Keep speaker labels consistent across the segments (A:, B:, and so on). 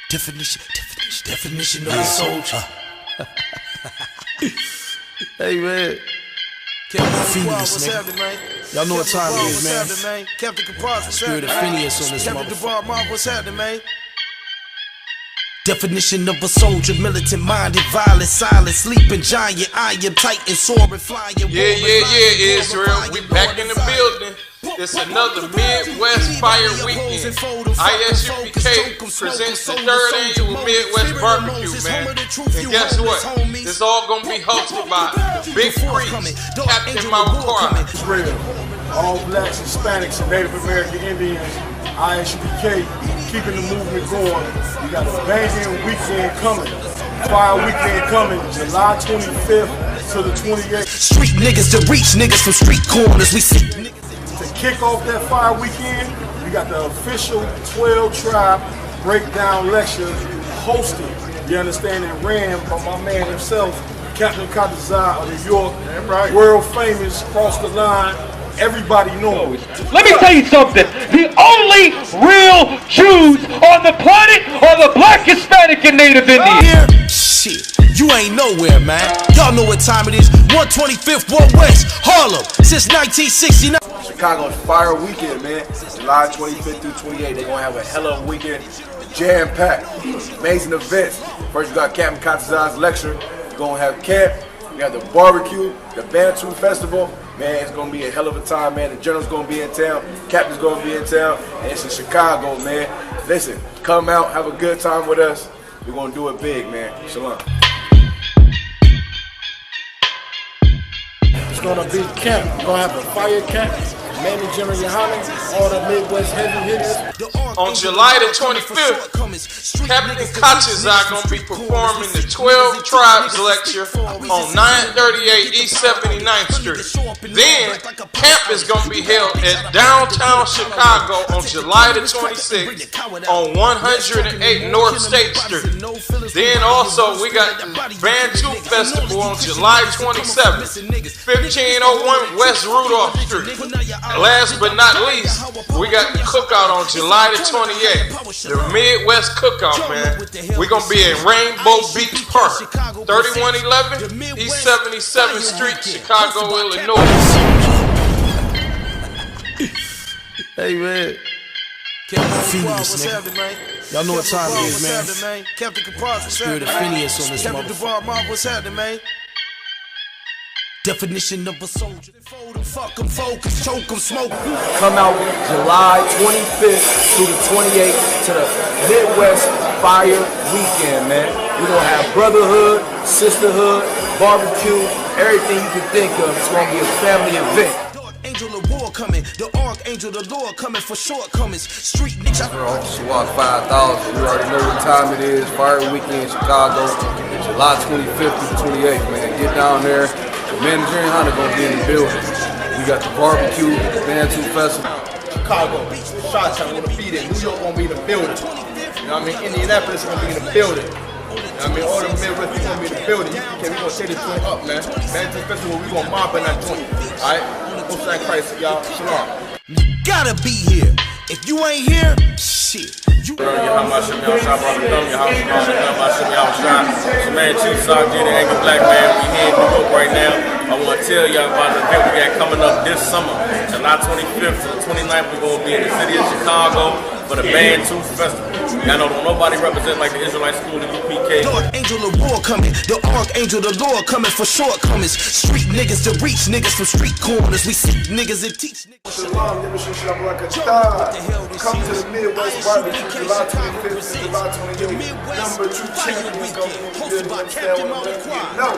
A: Definition of a soldier. Hey man, Phineas, nigga. Y'all know what time it is, man. Spirit of Phineas on this motherfucker. What's happening, man? Definition of a soldier, militant minded, violent, silent, sleeping giant, iron, titan, soaring, flying.
B: Yeah, Israel. We back in the building. It's another Midwest Fire Weekend. ISUPK presents the 3rd annual Midwest Barbecue, man. And guess what? It's all gonna be hosted by Big Creek, Captain Mauquad.
C: Israel, all blacks, Hispanics, and Native American Indians, ISUPK, keeping the movement going. We got a banging weekend coming. Fire weekend coming, July 25th to the 28th.
A: Street niggas to reach niggas from street corners. We see niggas.
C: To kick off that fire weekend, we got the official 12 Tribe breakdown lecture hosted, you understand, and ran by my man himself, Captain Katazai of New York, world famous, cross the line, everybody know it.
D: Let me tell you something, the only real Jews on the planet are the black, Hispanic, and Native Indians.
A: Shit. You ain't nowhere, man. Y'all know what time it is. 125th Ward West, Harlem, since 1969.
C: Chicago's Fire Weekend, man. July 25th through 28th. They're gonna have a hell of a weekend. Jam-packed. Amazing events. First, you got Captain Katazai's lecture. You're gonna have camp. You got the barbecue, the Bantu Festival. Man, it's gonna be a hell of a time, man. The General's gonna be in town. Captain's gonna be in town. And it's in Chicago, man. Listen, come out, have a good time with us. We're gonna do it big, man. Shalom. It's gonna be camp. We're gonna have a fire camp. Manny, Jimmy, Yohana, all the Midwest heavy hitters.
B: On July the 25th, Captain Katazai gonna be performing the 12 Tribes lecture on 938 East 79th Street. Then, camp is gonna be held at downtown Chicago on July the 26th on 108 North State Street. Then also, we got the Bantu Festival on July 27th, 1501 West Rudolph Street. Last but not least, we got the cookout on July the 28th. The Midwest Cookout, man. We're going to be at Rainbow Beach Park, 3111 East 77th Street, Chicago, Illinois.
A: Hey, man. Phineas, nigga. Y'all know what time it is, man. Spirit of Phineas on this motherfucker. What's happening, man? Definition of a soldier. Fuck 'em, focus, choke 'em, smoke.
C: Come out July 25th through the 28th to the Midwest Fire Weekend, man. We're gonna have brotherhood, sisterhood, barbecue, everything you can think of. It's gonna be a family event.
A: Angel of war coming, the archangel, the Lord coming for shortcomings. Street niggas.
E: Swat 5,000. You already know what time it is. Fire Weekend, Chicago, July 25th through the 28th, man. Get down there. The manager and Hunter gonna be in the building. We got the barbecue, the Bantu Festival.
F: Chicago, Chi-Town gonna be there. New York gonna be in the building. You know what I mean? Indianapolis gonna be in the building. You know what I mean? All the Midwest is gonna be in the building. We gonna take this joint up, man. Bantu Festival, we gonna mob in that joint. Alright? Most of Christ, y'all. Shalom.
A: Gotta be here. If you ain't here, shit. You
G: Man, Chief Sock, J, the Angry Black Man, we here in New York right now. I want to tell y'all about the event we got coming up this summer. July 25th to the 29th, we're going to be in the city of Chicago for the Bantu Festival. Y'all know nobody represent like the Israelite School, the UPK.
A: The angel of war coming, the archangel, the Lord coming for shortcomings. Street niggas to reach niggas from street corners. We see niggas and teach niggas.
C: Shalom, come to the Midwest Barbecue, July 25th to July 28th. Number 2 champions gonna be good. Understand what I'm saying? No,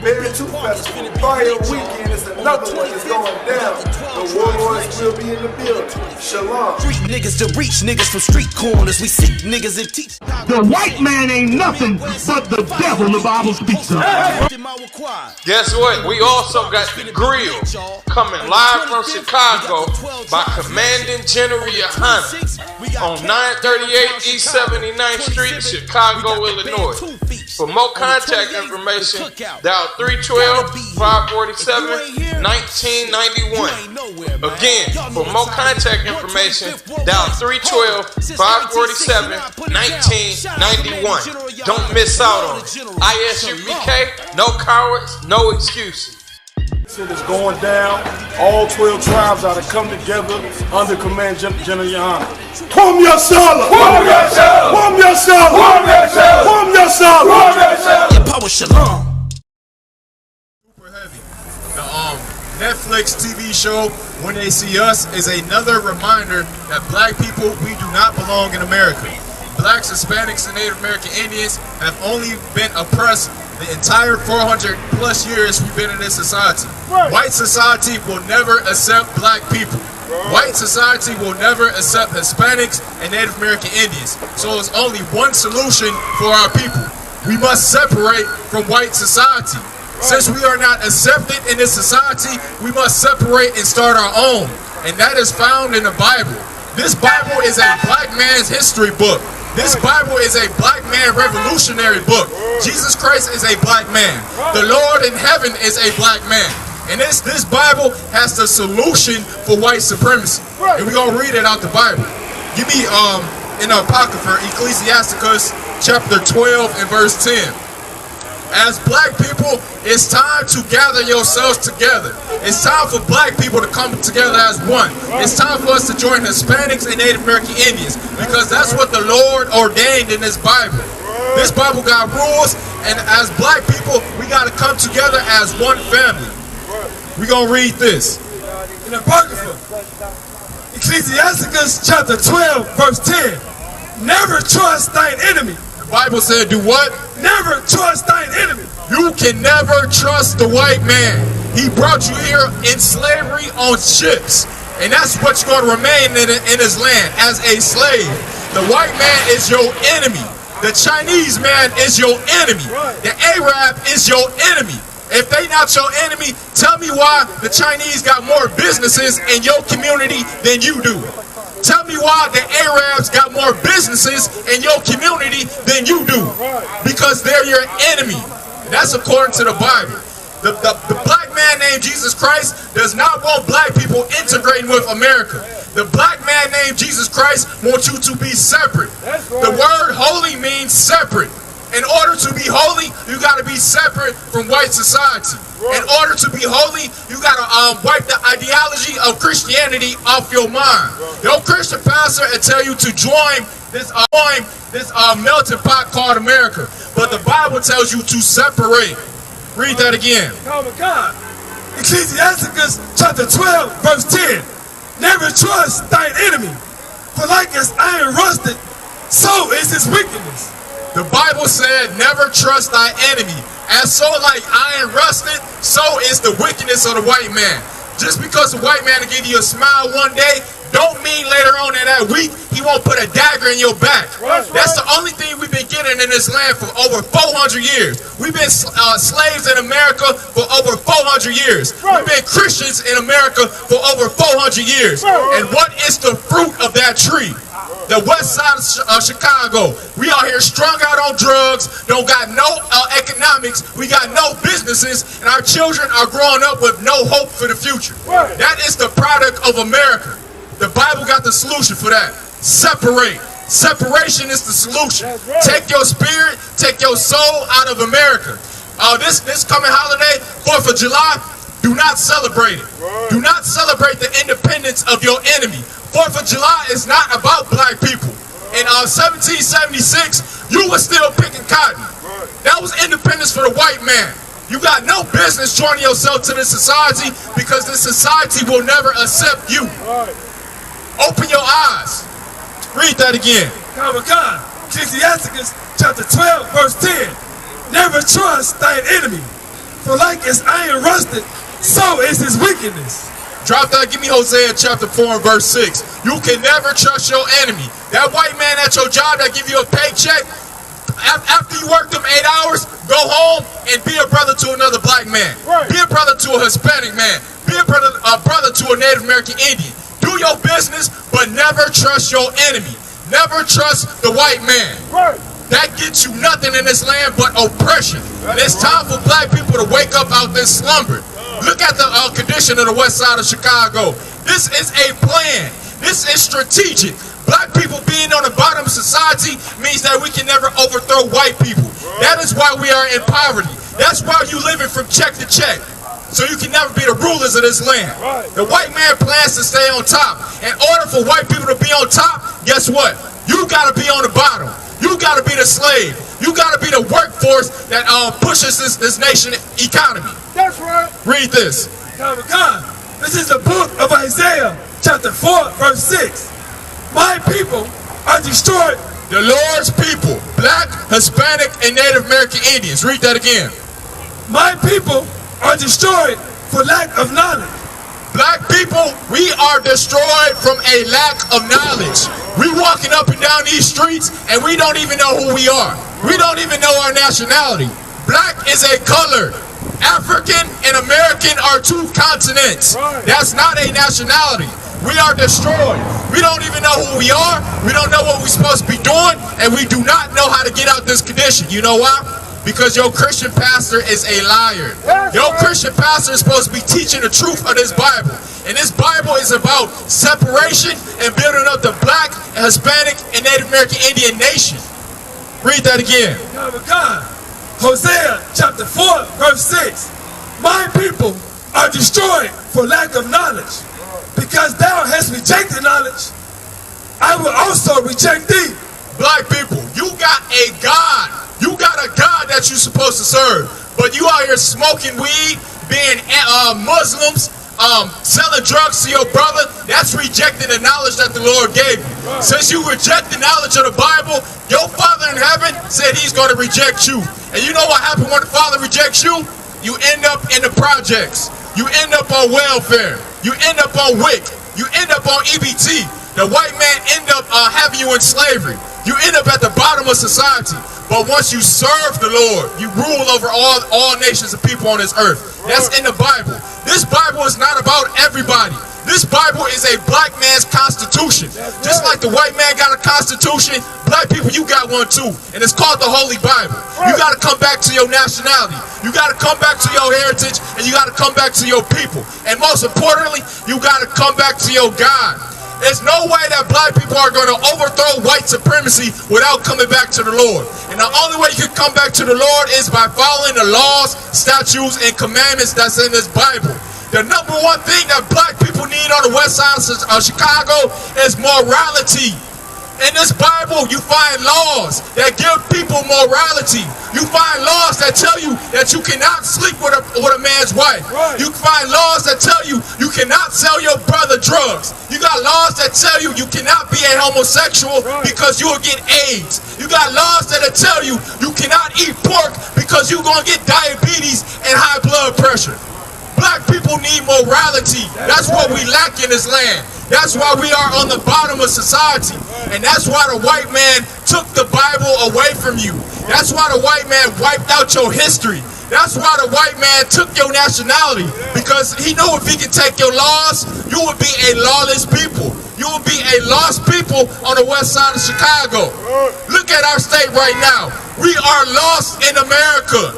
C: Bantu Festival, Fire Weekend is another one that's going down. The warlords will be in the building. Shalom.
A: Street niggas to reach niggas from street corners. We see niggas and teach.
H: The white man ain't nothing but the devil, the Bible speaks of.
B: Guess what? We also got the grill coming live from Chicago by Commanding General Yohana. Carolina, on 938 East 79th Street, Chicago, Illinois. For more contact information, dial 312-547-1991. Again, for more contact information, dial 312-547-1991. Don't miss out on it. ISUPK, no cowards, no excuses.
I: Shit is going down. All 12 tribes are to come together under command General Yohana. Kwam Yashala! Kwam Yashala! Kwam Yashala! Kwam Yashala! Kwam Yashala! Kwam Yashala!
A: Power Shalom.
F: Super heavy. The Netflix TV show When They See Us is another reminder that black people, we do not belong in America. Blacks, Hispanics, and Native American Indians have only been oppressed the entire 400 plus years we've been in this society. Right. White society will never accept black people. Right. White society will never accept Hispanics and Native American Indians. So there's only one solution for our people. We must separate from white society. Right. Since we are not accepted in this society, we must separate and start our own. And that is found in the Bible. This Bible is a black man's history book. This Bible is a black man revolutionary book. Jesus Christ is a black man. The Lord in heaven is a black man. And this Bible has the solution for white supremacy. And we're going to read it out the Bible. Give me in the Apocrypha, Ecclesiasticus chapter 12 and verse 10. As black people, it's time to gather yourselves together. It's time for black people to come together as one. It's time for us to join Hispanics and Native American Indians, because that's what the Lord ordained in this Bible. This Bible got rules, and as black people, we got to come together as one family. We're going to read this. In the Apocrypha, Ecclesiasticus chapter 12, verse 10. Never trust thine enemy. The Bible said, do what? Never trust thine enemy. You can never trust the white man. He brought you here in slavery on ships. And that's what you're going to remain in his land, as a slave. The white man is your enemy. The Chinese man is your enemy. The Arab is your enemy. If they not your enemy, tell me why the Chinese got more businesses in your community than you do. Tell me why the Arabs got more businesses in your community than you do. Because they're your enemy. That's according to the Bible. The black man named Jesus Christ does not want black people integrating with America. The black man named Jesus Christ wants you to be separate. The word holy means separate. In order to be holy, you got to be separate from white society. In order to be holy, you got to wipe the ideology of Christianity off your mind. Your Christian pastor will tell you to join this melting pot called America. But the Bible tells you to separate. Read that again. Oh my God. Ecclesiasticus chapter 12, verse 10. Never trust thine enemy, for like as iron rusted, so is his wickedness. The Bible said, never trust thy enemy. As so like iron rusted, so is the wickedness of the white man. Just because the white man will give you a smile one day, don't mean later on in that week, he won't put a dagger in your back. That's the only thing we've been getting in this land for over 400 years. We've been slaves in America for over 400 years. We've been Christians in America for over 400 years. And what is the fruit of that tree? The west side of Chicago. We out here strung out on drugs, don't got no economics, we got no businesses, and our children are growing up with no hope for the future. That is the product of America. The Bible got the solution for that. Separate. Separation is the solution. Take your spirit, take your soul out of America. This coming holiday, 4th of July, do not celebrate it. Do not celebrate the independence of your enemy. 4th of July is not about black people. In 1776, you were still picking cotton. That was independence for the white man. You got no business joining yourself to this society, because this society will never accept you. Open your eyes. Read that again. Ecclesiasticus chapter 12, verse 10. Never trust thine enemy, for like as iron rusted, so is his wickedness. Drop that, give me Hosea chapter 4 and verse 6. You can never trust your enemy. That white man at your job that give you a paycheck, after you work them 8 hours, go home and be a brother to another black man. Be a brother to a Hispanic man. Be a brother to a Native American Indian.
J: Do your business, but never trust your enemy. Never trust the white man. That gets you nothing in this land but oppression. And it's time for black people to wake up out this slumber. Look at the condition of the west side of Chicago. This is a plan. This is strategic. Black people being on the bottom of society means that we can never overthrow white people. That is why we are in poverty. That's why you living from check to check. So you can never be the rulers of this land. The white man plans to stay on top. In order for white people to be on top, guess what? You got to be on the bottom. You got to be the slave. You got to be the workforce that pushes this nation economy.
K: That's right.
J: Read this.
K: This is the book of Isaiah, chapter 4, verse 6. My people are destroyed.
J: The Lord's people, black, Hispanic, and Native American Indians. Read that again.
K: My people are destroyed for lack of knowledge.
J: Black people, we are destroyed from a lack of knowledge. We walking up and down these streets and we don't even know who we are. We don't even know our nationality. Black is a color. African and American are two continents. That's not a nationality. We are destroyed. We don't even know who we are. We don't know what we're supposed to be doing, and we do not know how to get out this condition. You know why? Because your Christian pastor is a liar. Your Christian pastor is supposed to be teaching the truth of this Bible. And this Bible is about separation and building up the black, Hispanic, and Native American Indian nation. Read that again.
K: Hosea chapter 4, verse 6. My people are destroyed for lack of knowledge. Because thou hast rejected knowledge, I will also reject thee.
J: Black people, you got a God. You got a God that you're supposed to serve. But you out here smoking weed, being Muslims, selling drugs to your brother. That's rejecting the knowledge that the Lord gave you. Since you reject the knowledge of the Bible, your Father in heaven said he's going to reject you. And you know what happens when the Father rejects you? You end up in the projects. You end up on welfare. You end up on WIC. You end up on EBT. The white man end up having you in slavery. You end up at the bottom of society. But once you serve the Lord, you rule over all nations of people on this earth. That's in the Bible. This Bible is not about everybody. This Bible is a black man's constitution. Just like the white man got a constitution, black people, you got one too. And it's called the Holy Bible. You got to come back to your nationality. You got to come back to your heritage, and you got to come back to your people. And most importantly, you got to come back to your God. There's no way that black people are going to overthrow white supremacy without coming back to the Lord. And the only way you can come back to the Lord is by following the laws, statutes, and commandments that's in this Bible. The number one thing that black people need on the west side of Chicago is morality. In this Bible, you find laws that give people morality. You find laws that tell you that you cannot sleep with a man's wife. You find laws that tell you you cannot sell your brother drugs. You got laws that tell you you cannot be a homosexual because you will get AIDS. You got laws that tell you you cannot eat pork because you're going to get diabetes and high blood pressure. Black people need morality. That's what we lack in this land. That's why we are on the bottom of society. And that's why the white man took the Bible away from you. That's why the white man wiped out your history. That's why the white man took your nationality. Because he knew if he could take your laws, you would be a lawless people. You will be a lost people on the west side of Chicago. Look at our state right now. We are lost in America.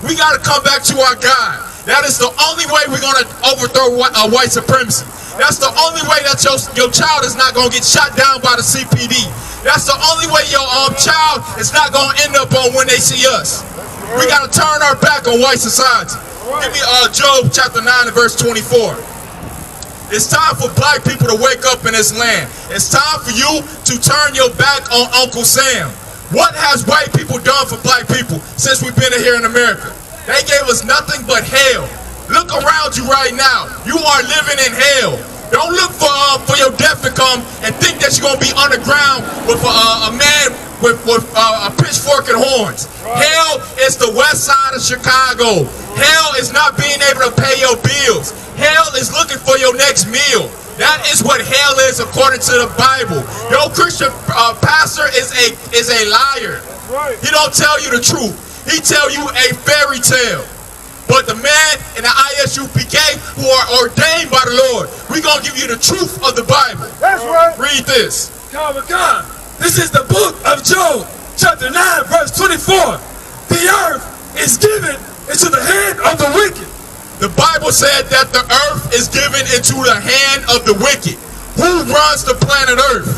J: We got to come back to our God. That is the only way we're going to overthrow white supremacy. That's the only way that your child is not going to get shot down by the CPD. That's the only way your child is not going to end up on when they see us. We got to turn our back on white society. Give me Job chapter 9 and verse 24. It's time for black people to wake up in this land. It's time for you to turn your back on Uncle Sam. What has white people done for black people since we've been here in America? They gave us nothing but hell. Look around you right now. You are living in hell. Don't look for your death to come and think that you're going to be underground with a man with a pitchfork and horns. Hell is the west side of Chicago. Hell is not being able to pay your bills. Hell is looking for your next meal. That is what hell is according to the Bible. Your Christian pastor is a liar. He don't tell you the truth. He tell you a fairy tale. but the man in the ISUPK who are ordained by the Lord. We're going to give you the truth of the Bible.
K: That's right.
J: Read this.
K: God. This is the book of Job, chapter 9, verse 24. The earth is given into the hand of the wicked.
J: The Bible said that the earth is given into the hand of the wicked. Who runs the planet Earth?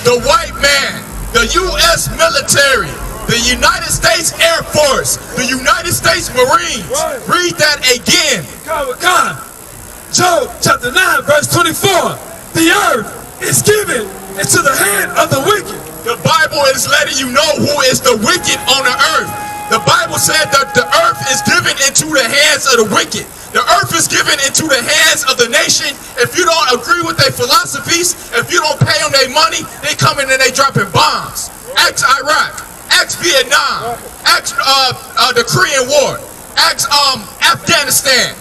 J: The white man, the U.S. military, the United States Air Force, the United States Marines. Read that again.
K: God. Job chapter 9, verse 24. The earth is given into the hand of the wicked.
J: The Bible is letting you know who is the wicked on the earth. The Bible said that the earth is given into the hands of the wicked. The earth is given into the hands of the nation. If you don't agree with their philosophies, if you don't pay them their money, they come in and they dropping bombs. Ask Iraq, ask Vietnam, ask the Korean War, ask Afghanistan.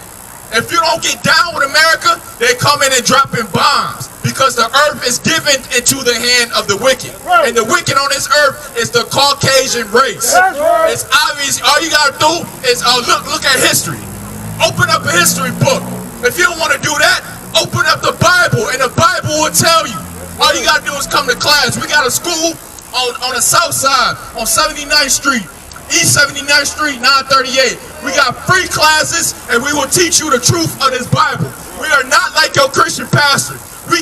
J: If you don't get down with America, they come in and dropping bombs because the earth is given into the hand of the wicked. And the wicked on this earth is the Caucasian race. It's obvious. All you got to do is look at history. Open up a history book. If you don't want to do that, open up the Bible, and the Bible will tell you. All you got to do is come to class. We got a school on the south side, on 79th Street. East 79th Street, 938. We got free classes, and we will teach you the truth of this Bible. We are not like your Christian pastor. We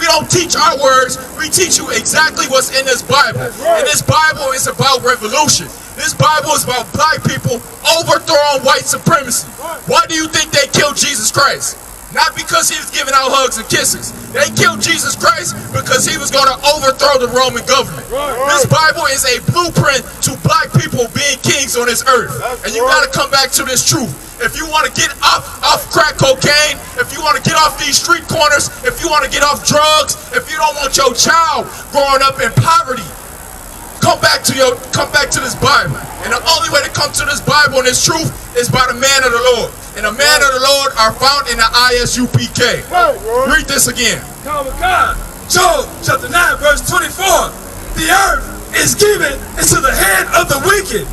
J: don't teach our words. We teach you exactly what's in this Bible. And this Bible is about revolution. This Bible is about black people overthrowing white supremacy. Why do you think they killed Jesus Christ? Not because he was giving out hugs and kisses. They killed Jesus Christ because he was going to overthrow the Roman government. This Bible is a blueprint to black people being kings on this earth. And you got to come back to this truth. If you want to get off crack cocaine, if you want to get off these street corners, if you want to get off drugs, if you don't want your child growing up in poverty, come back to this Bible. And the only way to come to this Bible and this truth is by the man of the Lord. And the man of the Lord are found in the ISUPK. Read this again.
K: Job chapter 9, verse 24. The earth is given into the hand of the wicked.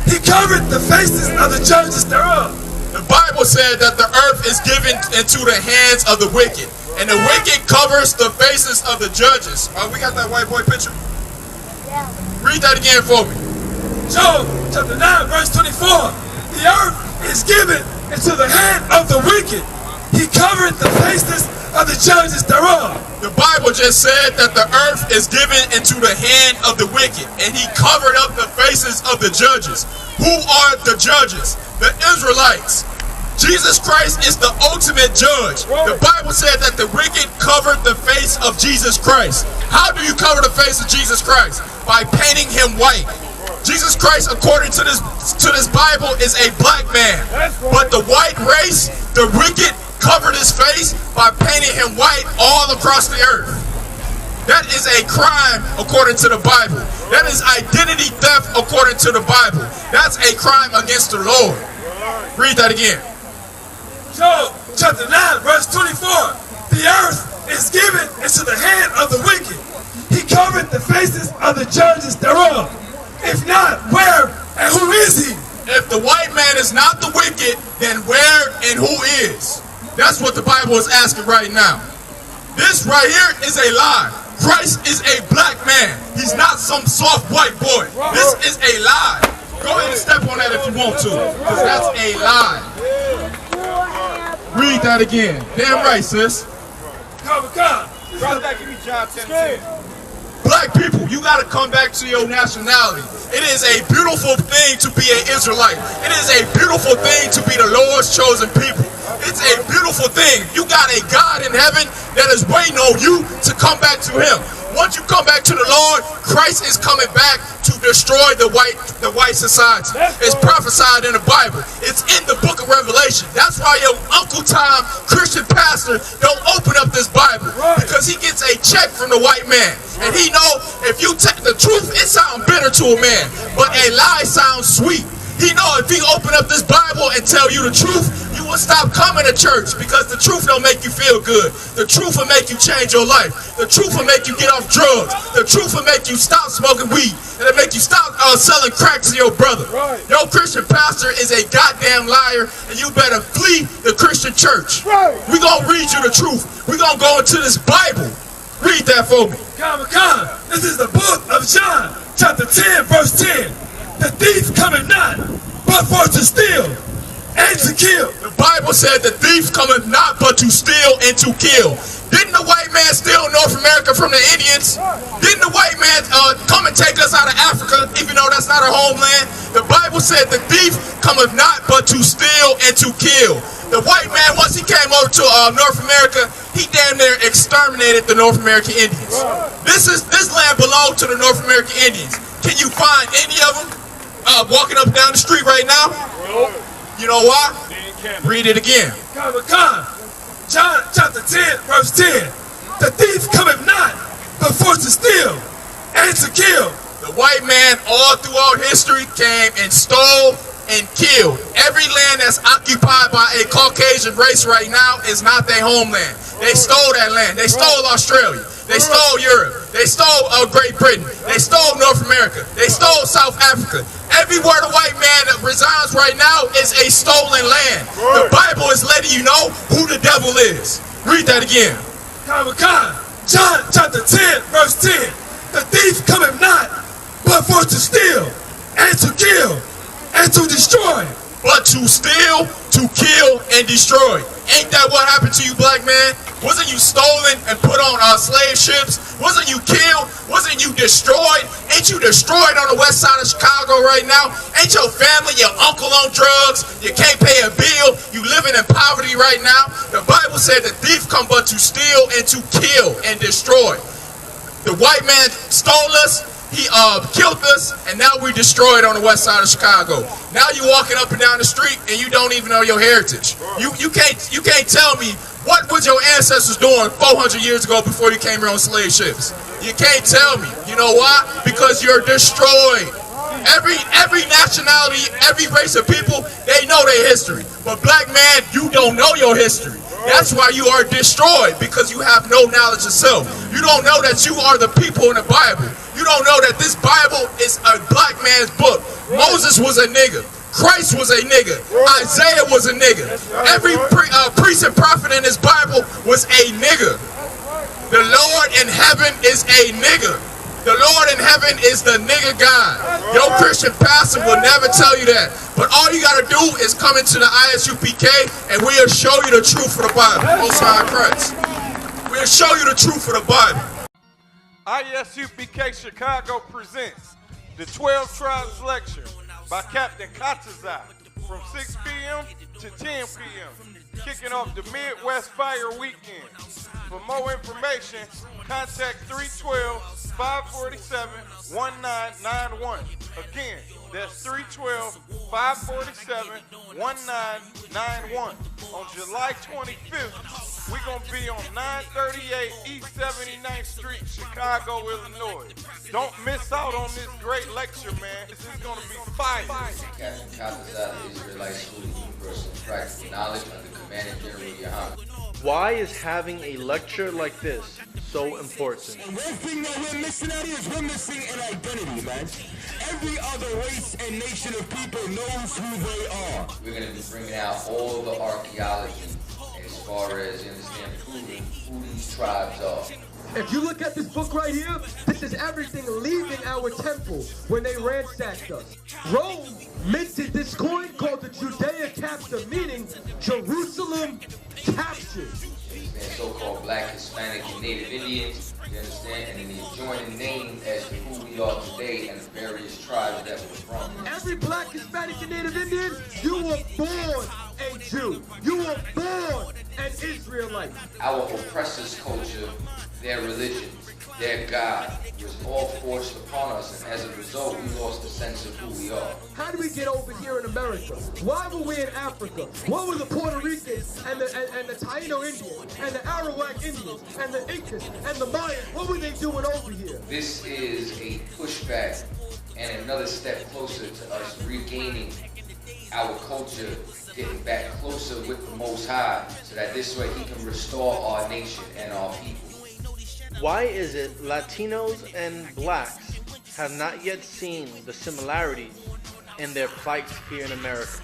K: He covered the faces of the judges thereof.
J: The Bible said that the earth is given into the hands of the wicked. And the wicked covers the faces of the judges. We got that white boy picture? Yeah. Read that again for me.
K: Job chapter 9, verse 24. The earth is given into the hand of the wicked. He covered the faces of the judges thereof.
J: The Bible just said that the earth is given into the hand of the wicked, and he covered up the faces of the judges. Who are the judges? The Israelites. Jesus Christ is the ultimate judge. The Bible said that the wicked covered the face of Jesus Christ. How do you cover the face of Jesus Christ? By painting him white. Jesus Christ, according to this Bible, is a black man. But the white race, the wicked, covered his face by painting him white all across the earth. That is a crime according to the Bible. That is identity theft according to the Bible. That's a crime against the Lord. Read that again.
K: Job chapter 9, verse 24. The earth is given into the hand of the wicked. He covered the faces of the judges thereof. If not, where and who is he?
J: If the white man is not the wicked, then where and who is? That's what the Bible is asking right now. This right here is a lie. Christ is a black man. He's not some soft white boy. This is a lie. Go ahead and step on that if you want to, because that's a lie. Read that again. Damn right, sis. Black people, you got to come back to your nationality. It is a beautiful thing to be an Israelite. It is a beautiful thing to be the Lord's chosen people. It's a beautiful thing. You got a God in heaven that is waiting on you to come back to him. Once you come back to the Lord, Christ is coming back to destroy the white society. It's prophesied in the Bible. It's in the book of Revelation. That's why your Uncle Tom, Christian pastor, don't open up this Bible, because he gets a check from the white man. And he know if you take the truth, it sounds bitter to a man, but a lie sounds sweet. He know if he open up this Bible and tell you the truth, you will stop coming to church because the truth don't make you feel good. The truth will make you change your life. The truth will make you get off drugs. The truth will make you stop smoking weed. And it'll make you stop selling crack to your brother. Right. Your Christian pastor is a goddamn liar, and you better flee the Christian church. Right. We're going to read you the truth. We're going to go into this Bible. Read that for me.
K: Come. This is the book of John, chapter 10, verse 10. The thief cometh not, but for to steal and to kill.
J: The Bible said the thief cometh not but to steal and to kill. Didn't the white man steal North America from the Indians? Didn't the white man come and take us out of Africa, even though that's not our homeland? The Bible said the thief cometh not but to steal and to kill. The white man, once he came over to North America, he damn near exterminated the North American Indians. This land belonged to the North American Indians. Can you find any of them walking up and down the street right now? You know why? Read it again.
K: John chapter 10, verse 10. The thief cometh not, but for to steal and to kill.
J: The white man all throughout history came and stole and killed. Every land that's occupied by a Caucasian race right now is not their homeland. They stole that land. They stole Australia. They stole Europe. They stole Great Britain. They stole North America. They stole South Africa. Everywhere the white man resides right now is a stolen land. The Bible is letting you know who the devil is. Read that again.
K: John chapter 10, verse 10. The thief cometh not, but for to steal and to kill and to destroy.
J: But to steal, to kill, and destroy. Ain't that what happened to you, black man? Wasn't you stolen and put on slave ships? Wasn't you killed? Wasn't you destroyed? Ain't you destroyed on the west side of Chicago right now? Ain't your family, your uncle on drugs? You can't pay a bill? You living in poverty right now? The Bible said the thief come but to steal and to kill and destroy. The white man stole us. He killed us, and now we're destroyed on the west side of Chicago. Now you walking up and down the street, and you don't even know your heritage. You can't tell me what was your ancestors doing 400 years ago before you came here on slave ships. You can't tell me. You know why? Because you're destroyed. Every nationality, every race of people, they know their history. But black man, you don't know your history. That's why you are destroyed, because you have no knowledge of self. You don't know that you are the people in the Bible. You don't know that this Bible is a black man's book. Moses was a nigga. Christ was a nigga. Isaiah was a nigga. Every priest and prophet in this Bible was a nigga. The Lord in heaven is a nigga. The Lord in heaven is the nigga God. Your Christian pastor will never tell you that. But all you got to do is come into the ISUPK and we'll show you the truth of the Bible. Most High Christ. We'll show you the truth of the Bible.
B: ISUPK Chicago presents the 12 Tribes Lecture by Captain Katazai from 6 p.m. to 10 p.m. kicking off the Midwest Fire Weekend. For more information, contact 312-547-1991. Again, that's 312-547-1991. On July 25th, we're going to be on 938 East 79th Street, Chicago, Illinois. Don't miss out on this great lecture, man. This is going to be fire.
L: Captain Katazai, the Israelite School of Universal Practical Knowledge under Commander General Yahan.
M: Why is having a lecture like this so important?
N: And one thing that we're missing out here is we're missing an identity, man. Every other race and nation of people knows who they are.
L: We're going to be bringing out all the archaeology as far as, you understand, proving who these tribes are.
O: If you look at this book right here, this is everything leaving our temple when they ransacked us. Rome minted this coin called the Judea capture, meaning Jerusalem captured.
L: And so-called Black, Hispanic, and Native Indians, you understand, and then the adjoining name as to who we are today and the various tribes that we're from.
O: Every Black, Hispanic, and Native Indian, you were born a Jew. You were born an Israelite.
L: Our oppressors' culture, their religion, their God, was all forced upon us, and as a result, we lost the sense of who we are.
O: How did we get over here in America? Why were we in Africa? What were the Puerto Ricans and the Taino Indians and the Arawak Indians and the Incas and the Mayans? What were they doing over here?
L: This is a pushback and another step closer to us regaining our culture getting back closer with the Most High, so that this way He can restore our nation and our people.
M: Why is it Latinos and blacks have not yet seen the similarities in their plights here in America?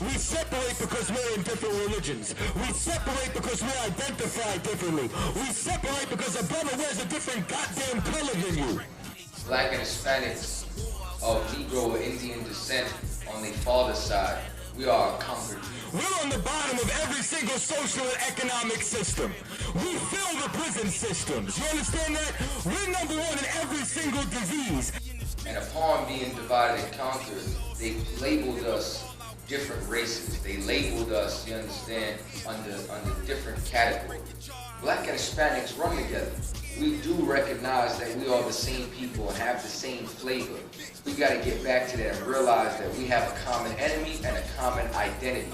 N: We separate because we're in different religions. We separate because we identify differently. We separate because a brother wears a different goddamn color than you.
L: Black and Hispanics of Negro or Indian descent on their father's side, we are conquered.
N: We're on the bottom of every single social and economic system. We fill the prison systems. You understand that? We're number one in every single disease.
L: And upon being divided and conquered, they labeled us different races. They labeled us, you understand, under different categories. Black and Hispanics run together. We do recognize that we are the same people and have the same flavor. We got to get back to that and realize that we have a common enemy and a common identity.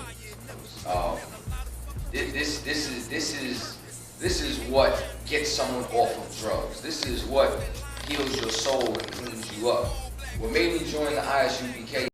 L: This is what gets someone off of drugs. This is what heals your soul and cleans you up. What made me join the ISUPK